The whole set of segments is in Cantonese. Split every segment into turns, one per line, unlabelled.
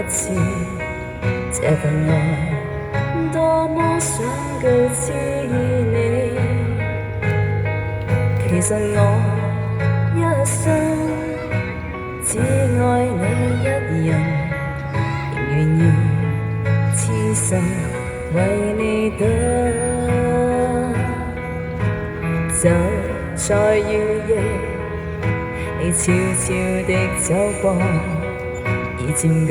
次，這份愛多麼想告知你。其實我一生只愛你一人，仍願意痴心為你等。就在雨夜，你悄悄地走過，已佔據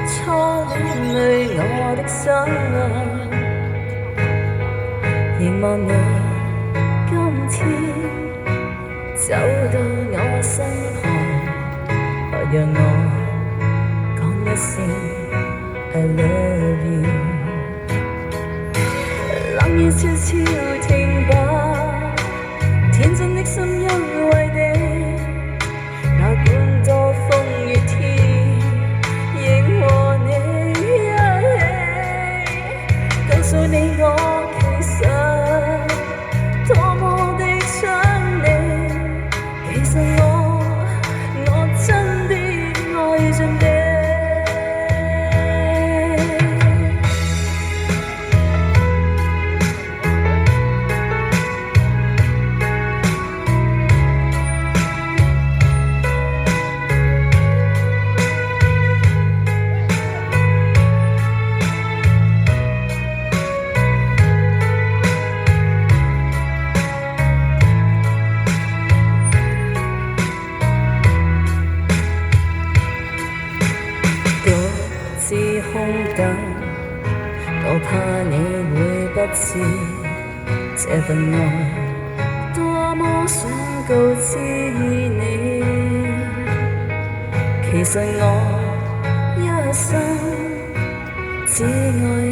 初戀裏我的心。凝望你今天走到我身旁，來讓我講一聲 I love you。 冷雨悄悄停吧，天真的心因為你，哪管多風雨天，仍和你一起。告訴你我其實多麼的想你，其實我真的愛着你。空等，我怕你會不知這份愛多麼想告知你。其實我一生只愛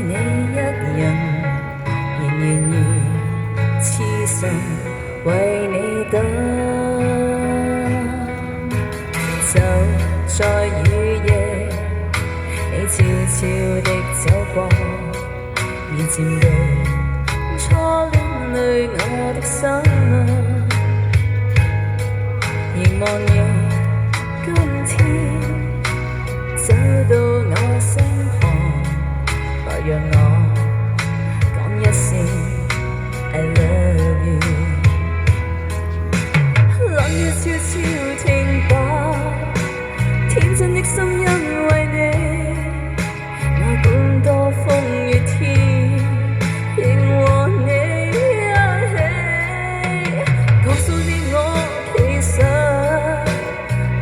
你一人，仍願意痴心為你等。就在雨夜，你悄悄地走過，已佔據初戀裏我的心。凝望你今天走到我身旁，來讓我講一聲 I love you。 冷雨悄悄停吧，天真的心因為你，哪管多風雨天，仍和你一起。告訴你我其實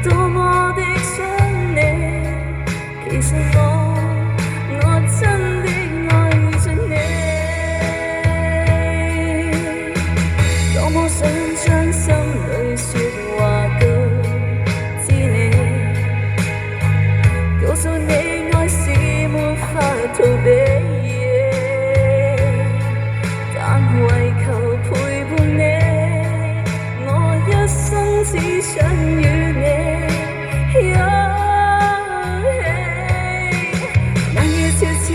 多麼的想你，其實我真的愛着你。多麼想將心裏說話告知你，告訴你愛是沒法逃避，但為求陪伴你，我一生只想與你一起。冷雨悄悄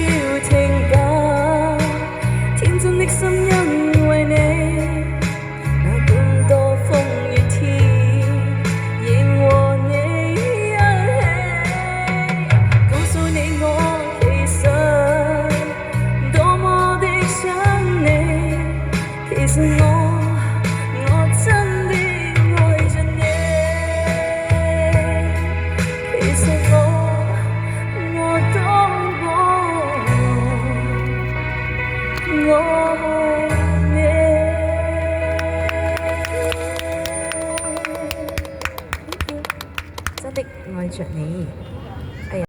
停吧，天真的心因為你，哪管多風雨天，仍和你一起。告訴你我其實多麼的想你，其實我真的愛着你，其實我多麼愛你。真的愛着你。